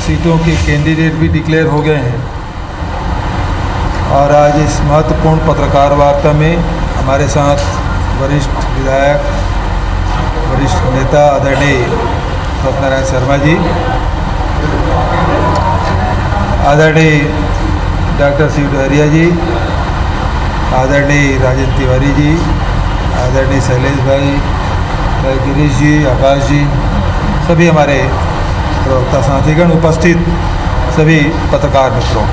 सीटों के कैंडिडेट भी डिक्लेयर हो गए हैं। और आज इस महत्वपूर्ण पत्रकार वार्ता में हमारे साथ वरिष्ठ विधायक, वरिष्ठ नेता आदरणीय सत्यनारायण शर्मा जी, आदरणीय डॉक्टर शिव डहरिया जी, आदरणीय राजेंद्र तिवारी जी, आदरणीय शैलेश भाई, गिरीश जी, आकाश जी, सभी हमारे प्रवक्ता साथीगण, उपस्थित सभी पत्रकार मित्रों,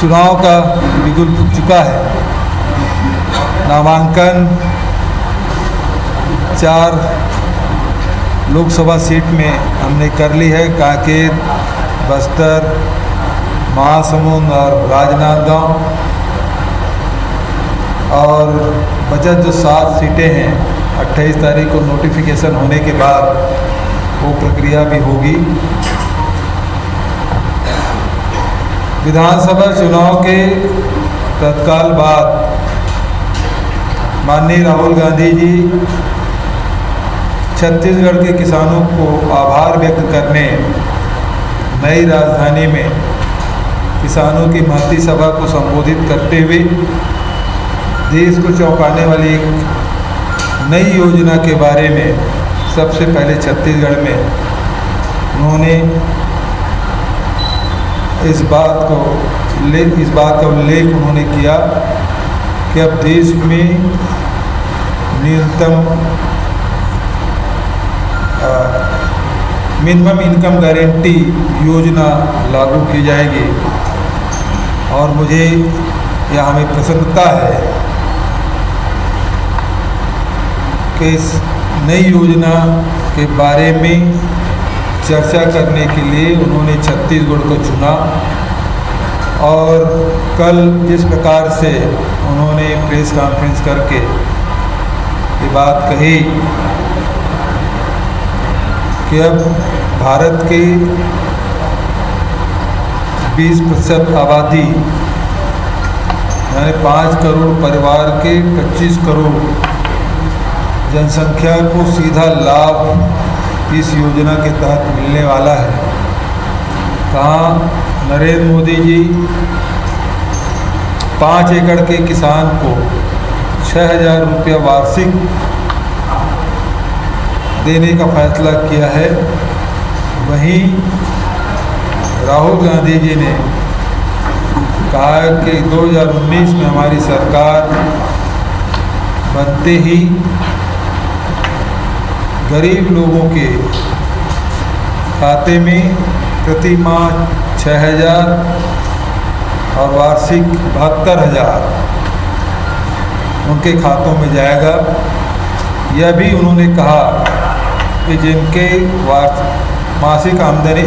चुनाव का बिगुल फूट चुका है। नामांकन 4 लोकसभा सीट में हमने कर ली है, कांकेर, बस्तर, महासमुंद और राजनांदगांव। और बचत जो 7 सीटें हैं, 28 तारीख को नोटिफिकेशन होने के बाद वो प्रक्रिया भी होगी। विधानसभा चुनाव के तत्काल बाद माननीय राहुल गांधी जी छत्तीसगढ़ के किसानों को आभार व्यक्त करने नई राजधानी में किसानों की महती सभा को संबोधित करते हुए देश को चौंकाने वाली एक नई योजना के बारे में सबसे पहले छत्तीसगढ़ में उन्होंने इस बात का उल्लेख उन्होंने किया कि अब देश में न्यूनतम मिनिमम इनकम गारंटी योजना लागू की जाएगी। और मुझे यह हमें प्रसन्नता है कि इस नई योजना के बारे में चर्चा करने के लिए उन्होंने छत्तीसगढ़ को चुना। और कल जिस प्रकार से उन्होंने प्रेस कॉन्फ्रेंस करके ये बात कही कि अब भारत के 20% आबादी यानी 5 करोड़ परिवार के 25 करोड़ जनसंख्या को सीधा लाभ इस योजना के तहत मिलने वाला है। कहाँ नरेंद्र मोदी जी 5 एकड़ के किसान को 6,000 रुपया वार्षिक देने का फैसला किया है, वहीं राहुल गांधी जी ने कहा कि 2019 में हमारी सरकार बनते ही गरीब लोगों के खाते में प्रति माह 6,000 और वार्षिक 72,000 उनके खातों में जाएगा। यह भी उन्होंने कहा कि जिनके वार्षिक आमदनी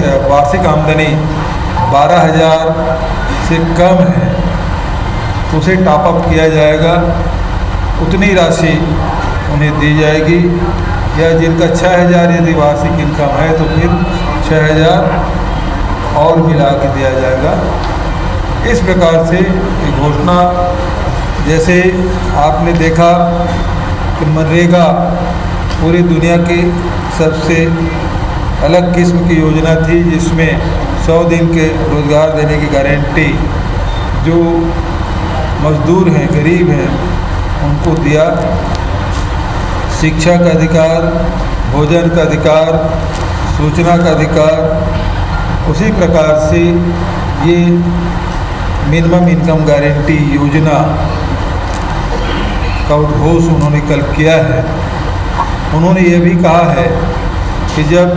12,000 से कम है तो उसे टॉपअप किया जाएगा, उतनी राशि उन्हें दी जाएगी। या जिनका 6,000 यदि वार्षिक इनकम है तो फिर 6,000 और मिला के दिया जाएगा। इस प्रकार से ये घोषणा, जैसे आपने देखा कि मनरेगा पूरी दुनिया की सबसे अलग किस्म की योजना थी, जिसमें 100 दिन के रोज़गार देने की गारंटी जो मजदूर हैं, गरीब हैं, उनको दिया। शिक्षा का अधिकार, भोजन का अधिकार, सूचना का अधिकार, उसी प्रकार से ये मिनिमम इनकम गारंटी योजना का उद्घोष उन्होंने कल किया है। उन्होंने ये भी कहा है कि जब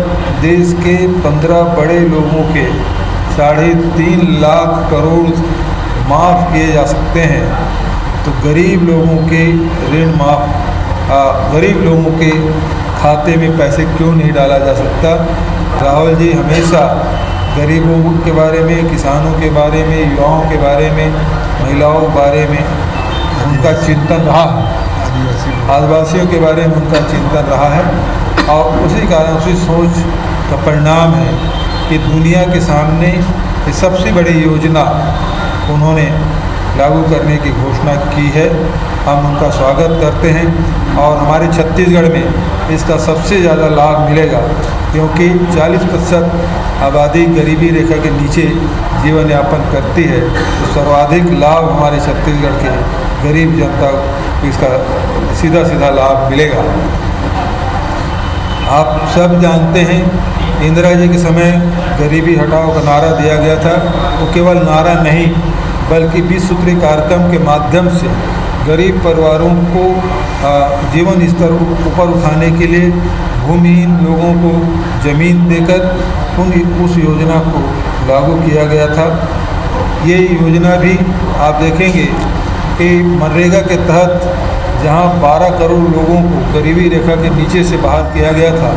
देश के 15 बड़े लोगों के 3.5 लाख करोड़ माफ़ किए जा सकते हैं तो गरीब लोगों के ऋण गरीब लोगों के खाते में पैसे क्यों नहीं डाला जा सकता। राहुल जी हमेशा गरीबों के बारे में, किसानों के बारे में, युवाओं के बारे में, महिलाओं के बारे में उनका चिंतन रहा है, आदिवासियों के बारे में उनका चिंतन रहा है। और उसी कारण उसी सोच का परिणाम है कि दुनिया के सामने ये सबसे बड़ी योजना उन्होंने लागू करने की घोषणा की है। हम उनका स्वागत करते हैं और हमारे छत्तीसगढ़ में इसका सबसे ज़्यादा लाभ मिलेगा, क्योंकि 40% आबादी गरीबी रेखा के नीचे जीवन यापन करती है। तो सर्वाधिक लाभ हमारे छत्तीसगढ़ के गरीब जनता को इसका सीधा सीधा लाभ मिलेगा। आप सब जानते हैं, इंदिरा जी के समय गरीबी हटाओ का नारा दिया गया था। वो केवल नारा नहीं बल्कि 20 सूत्री कार्यक्रम के माध्यम से गरीब परिवारों को जीवन स्तर ऊपर उठाने के लिए भूमिहीन लोगों को ज़मीन देकर उस योजना को लागू किया गया था। ये योजना भी आप देखेंगे कि मनरेगा के तहत जहां 12 करोड़ लोगों को गरीबी रेखा के नीचे से बाहर किया गया था,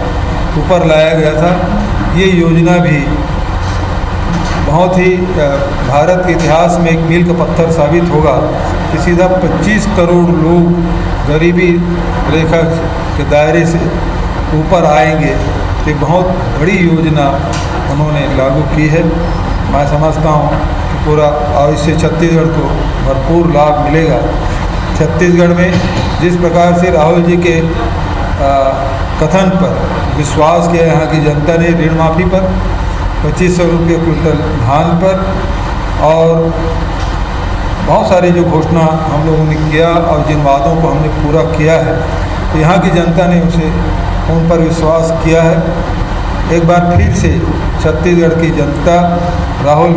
ऊपर लाया गया था, ये योजना भी बहुत ही भारत के इतिहास में एक मील का पत्थर साबित होगा कि सीधा 25 करोड़ लोग गरीबी रेखा के दायरे से ऊपर आएंगे। तो बहुत बड़ी योजना उन्होंने लागू की है। मैं समझता हूँ कि पूरा और इससे छत्तीसगढ़ को भरपूर लाभ मिलेगा। छत्तीसगढ़ में जिस प्रकार से राहुल जी के कथन पर विश्वास किया यहाँ की जनता ने, ऋण माफ़ी पर, 2500 रुपये क्विंटल धान पर और बहुत सारे जो घोषणा हम लोगों ने किया और जिन वादों को हमने पूरा किया है, तो यहाँ की जनता ने उन पर विश्वास किया है। एक बार फिर से छत्तीसगढ़ की जनता राहुल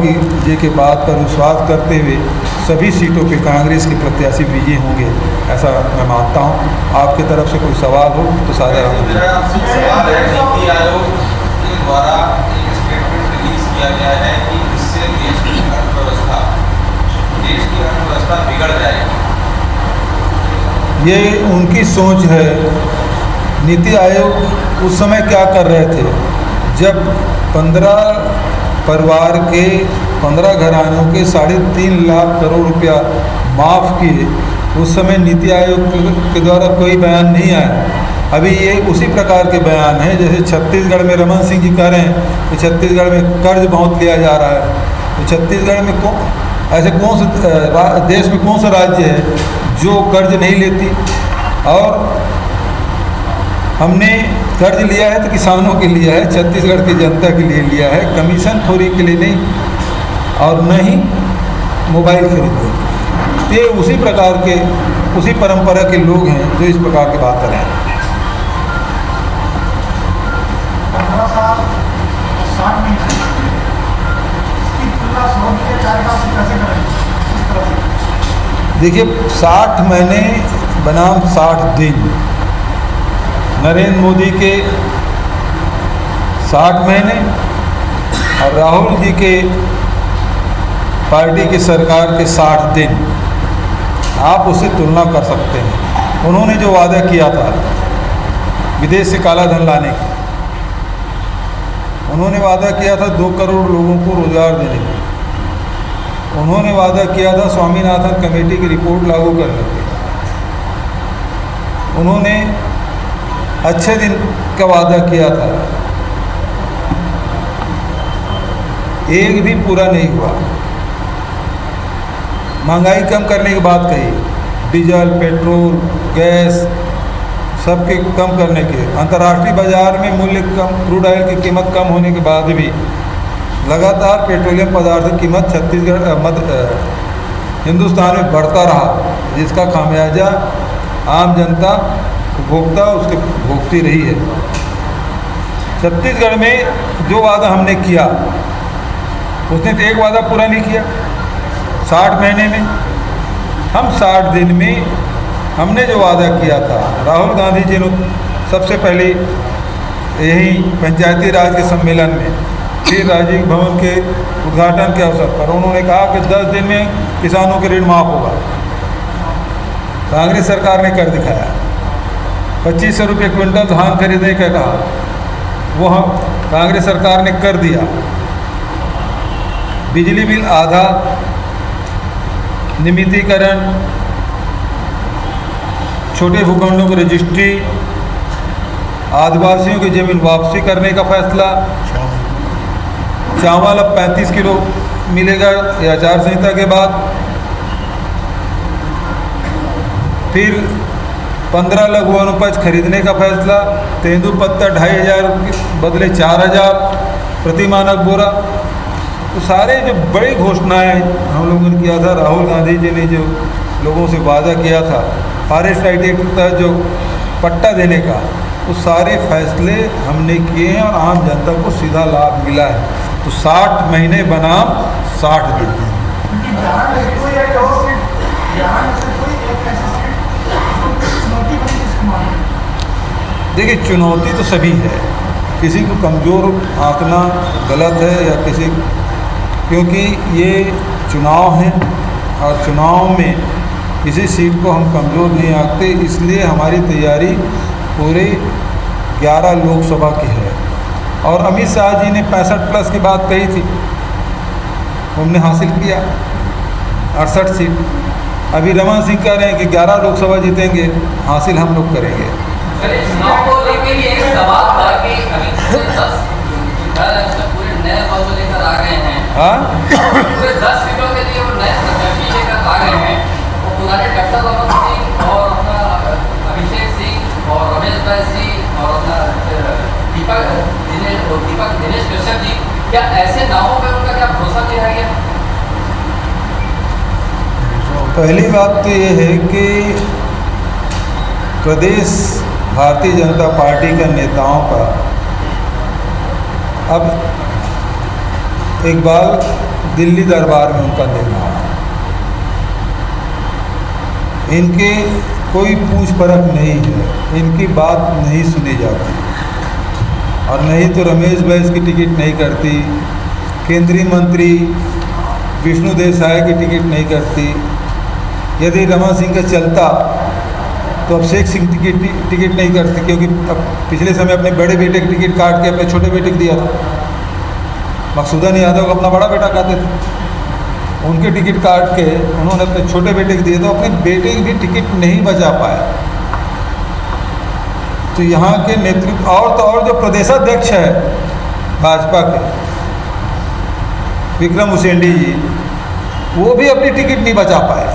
जी के बात पर विश्वास करते हुए सभी सीटों पे कांग्रेस के प्रत्याशी विजयी होंगे, ऐसा मैं मानता हूँ। आपकी तरफ से कोई सवाल हो तो साझा नीति आयोग के द्वारा एक स्टेटमेंट रिलीज किया गया है कि इससे देश की अर्थव्यवस्था बिगड़ जाएगी। ये उनकी सोच है। नीति आयोग उस समय क्या कर रहे थे, जब 15 परिवार के 15 घरानों के 3.5 लाख करोड़ रुपया माफ़ किए, उस समय नीति आयोग के द्वारा कोई बयान नहीं आया। अभी ये उसी प्रकार के बयान हैं जैसे छत्तीसगढ़ में रमन सिंह जी कह रहे हैं कि छत्तीसगढ़ में कर्ज बहुत लिया जा रहा है। तो छत्तीसगढ़ में ऐसे कौन सा देश में कौन सा राज्य है जो कर्ज नहीं लेती? और हमने कर्ज लिया है तो किसानों के लिया है, छत्तीसगढ़ की जनता के लिए लिया है, कमीशन खोरी के लिए नहीं और न ही मोबाइल खरीदने। ये उसी प्रकार के, उसी परंपरा के लोग हैं जो इस प्रकार की बात कर रहे हैं। 15 साल 60 महीने इसकी तुलना 100 के कार्यकाल से कैसे करें? देखिए, 60 महीने बनाम 60 दिन, नरेंद्र मोदी के 60 महीने और राहुल जी के पार्टी की सरकार के 60 दिन, आप उससे तुलना कर सकते हैं। उन्होंने जो वादा किया था विदेश से काला धन लाने का, उन्होंने वादा किया था 2 करोड़ लोगों को रोजगार देने का, उन्होंने वादा किया था स्वामीनाथन कमेटी की रिपोर्ट लागू करने का, उन्होंने अच्छे दिन का वादा किया था, एक भी पूरा नहीं हुआ। महंगाई कम करने की बात कही, डीजल, पेट्रोल, गैस सबके कम करने के, अंतर्राष्ट्रीय बाजार में मूल्य कम, क्रूड ऑयल की कीमत कम होने के बाद भी लगातार पेट्रोलियम पदार्थों की कीमत हिंदुस्तान में बढ़ता रहा, जिसका खामियाजा आम जनता उपभोक्ता उसके भोगती रही है। छत्तीसगढ़ में जो वादा हमने किया उसने तो एक वादा पूरा नहीं किया। 60 महीने में, हम 60 दिन में हमने जो वादा किया था, राहुल गांधी जी ने सबसे पहले यही पंचायती राज के सम्मेलन में फिर राजीव भवन के उद्घाटन के अवसर पर उन्होंने कहा कि 10 दिन में किसानों के ऋण माफ़ होगा। कांग्रेस सरकार ने कर दिखाया। 2500 रुपये क्विंटल धान खरीदने का कहा, वो हम कांग्रेस सरकार ने कर दिया। बिजली बिल आधा, नियमितीकरण, छोटे भूखंडों की रजिस्ट्री, आदिवासियों की जमीन वापसी करने का फैसला, चावल अब 35 किलो मिलेगा या आचार संहिता के बाद, फिर 15 लघु वनोपज खरीदने का फैसला, तेंदुपत्ता 2500 के बदले 4000 प्रति मानक बोरा। तो सारे जो बड़ी घोषणाएं हम लोगों ने किया था, राहुल गांधी जी ने जो लोगों से वादा किया था फॉरेस्ट राइट एक्ट के तहत जो पट्टा देने का, वो सारे फैसले हमने किए हैं और आम जनता को सीधा लाभ मिला है। तो 60 महीने बनाम 60 दिन। क्योंकि बिहार में कोई एक और सीट, बिहार में से कोई एक ऐसी सीट जो चुनौती बनी जिसको माने। देखिए, चुनौती तो सभी है, किसी को कमज़ोर आंकना गलत है या किसी, क्योंकि ये चुनाव है और चुनाव में किसी सीट को हम कमज़ोर नहीं आंकते। इसलिए हमारी तैयारी पूरे 11 लोकसभा की है। और अमित शाह जी ने 65+ की बात कही थी, हमने हासिल किया 68 सीट। अभी रमन सिंह कह रहे हैं कि 11 लोकसभा जीतेंगे, हासिल हम लोग करेंगे। चुनाव को लेकर ये एक सवाल था कि अभी पूरे नए बल लेकर आ गए हैं। हाँ, पूरे 10 सीटों के लिए वो नए प्रत्याशी लेकर आ गए हैं। वो पुराने डॉक्टर रमन सिंह और अपना अभिषेक सिंह और रमेश बैस जी और अपना दीपक दिनेश कश्यप जी, क्या ऐसे नामों पर उनका क्या भरोसा नहीं रह गया? पहली बात तो ये है कि प्रदेश भारतीय जनता पार्टी के नेताओं का अब एक बार दिल्ली दरबार में उनका देना है। इनके कोई पूछ परख नहीं है, इनकी बात नहीं सुनी जाती। और नहीं तो रमेश बैस की टिकट नहीं करती, केंद्रीय मंत्री विष्णु देसाई की टिकट नहीं करती। यदि रमन सिंह का चलता तो अभिषेक सिंह टिकट नहीं करती, क्योंकि अब पिछले समय अपने बड़े बेटे की टिकट काट के अपने छोटे बेटे को दिया था। मकसूदन यादव को अपना बड़ा बेटा कहते थे, उनके टिकट काट के उन्होंने अपने छोटे बेटे को दिए, तो अपने बेटे की भी टिकट नहीं बचा पाया। तो यहाँ के नेतृत्व और तो और जो प्रदेशाध्यक्ष है भाजपा के विक्रम उसेंडी जी, वो भी अपनी टिकट नहीं बचा पाए।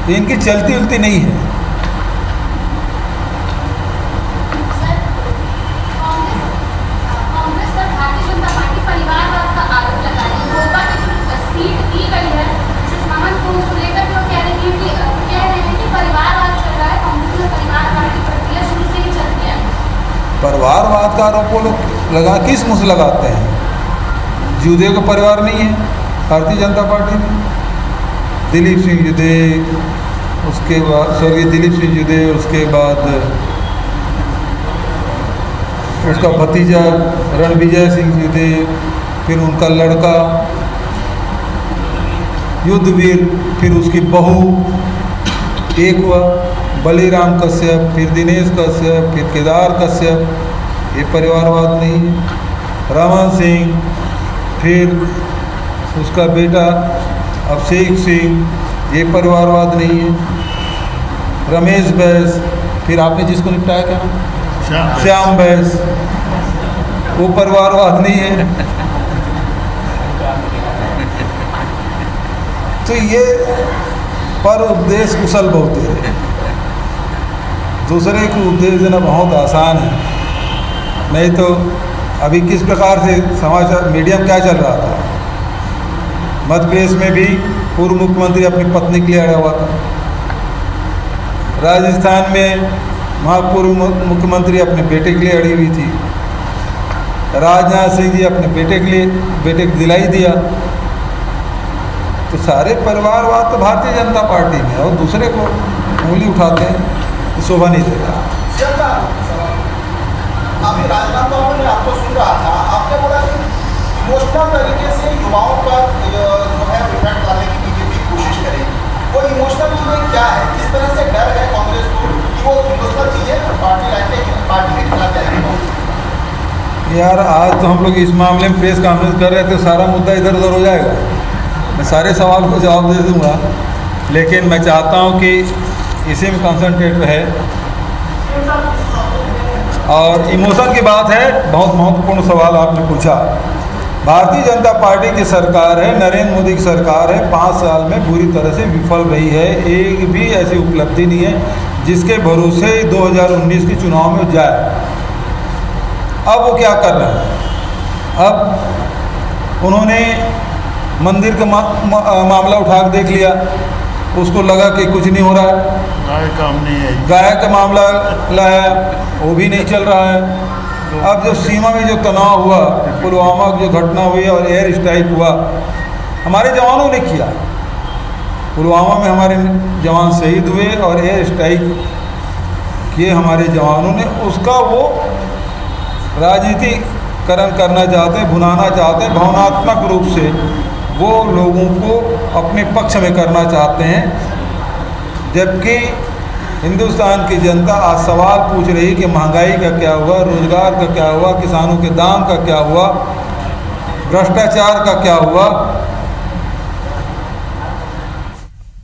तो इनकी चलती उलती नहीं है। कांग्रेस पर भारतीय जनता पार्टी परिवारवाद का आरोप लगा रही है। गोवा की जो सीट दी गई है महमद को, उसको लेकर वो कह रहे हैं कि परिवारवाद चल रहा है, कांग्रेस में परिवारवाद की प्रक्रिया शुरू से ही चलती है। परिवारवाद का आरोप वो लोग लगा, किस मुँह से लगाते हैं? जूदेव का परिवार नहीं है भारतीय जनता पार्टी में। दिलीप सिंह जूदेव, उसके बाद स्वर्गीय दिलीप सिंह जूदेव, उसके बाद उसका भतीजा रणविजय सिंह जूदेव, फिर उनका लड़का युद्धवीर, फिर उसकी बहू, एक हुआ बलीराम कश्यप, फिर दिनेश कश्यप, फिर केदार कश्यप। ये परिवारवाद नहीं है। रमन सिंह, फिर उसका बेटा अभिषेक सिंह, ये परिवारवाद नहीं है। रमेश बैस, फिर आपने जिसको निपटाया क्या नाम, श्याम बैस, वो परिवारवाद नहीं है। तो ये पर उपदेश कुशल बहुत है, दूसरे को उपदेश देना बहुत आसान है। नहीं तो अभी किस प्रकार से समाचार मीडिया में क्या चल रहा था, मध्य प्रदेश में भी पूर्व मुख्यमंत्री अपनी पत्नी के लिए अड़ा हुआ था। राजस्थान में वहाँ पूर्व मुख्यमंत्री अपने बेटे के लिए अड़ी हुई थी। राजनाथ सिंह जी अपने बेटे को दिलाई दिया। तो सारे परिवारवाद तो भारतीय जनता पार्टी में, और दूसरे को उंगली उठाते हैं तो शोभा नहीं देता। अभी राजनाथ बाबू ने आपको सुन रहा था, आपने बोला कि इमोशनल तरीके से युवाओं पर जो है इफेक्ट डालने की बीजेपी कोशिश करेगी। वो इमोशनल चीज़ें क्या है, किस तरह से डर है कांग्रेस को कि वो इमोशनल चीज़ें पार्टी के खिलाफ जाएगी? यार, आज तो हम लोग इस मामले में प्रेस कॉन्फ्रेंस कर रहे थे, सारा मुद्दा इधर उधर हो जाएगा। मैं सारे सवाल को जवाब दे दूंगा, लेकिन मैं चाहता हूं कि इसी में कंसंट्रेट रहे। और इमोशन की बात है, बहुत महत्वपूर्ण सवाल आपने पूछा। भारतीय जनता पार्टी की सरकार है, नरेंद्र मोदी की सरकार है, 5 साल में पूरी तरह से विफल रही है। एक भी ऐसी उपलब्धि नहीं है जिसके भरोसे 2019 के चुनाव में जाए। अब वो क्या कर रहे हैं? अब उन्होंने मंदिर का मामला उठा के देख लिया, उसको लगा कि कुछ नहीं हो रहा है। गाय काम नहीं है। गाय का मामला लाया, वो भी नहीं चल रहा है। अब जब सीमा में जो तनाव हुआ, पुलवामा की जो घटना हुई और एयर स्ट्राइक हुआ, हमारे जवानों ने किया। पुलवामा में हमारे जवान शहीद हुए और एयर स्ट्राइक किए हमारे जवानों ने। उसका वो राजनीतिकरण करना चाहते हैं, भुनाना चाहते हैं, भावनात्मक रूप से वो लोगों को अपने पक्ष में करना चाहते हैं। जबकि हिंदुस्तान की जनता आज सवाल पूछ रही कि महंगाई का क्या हुआ, रोजगार का क्या हुआ, किसानों के दाम का क्या हुआ, भ्रष्टाचार का क्या हुआ।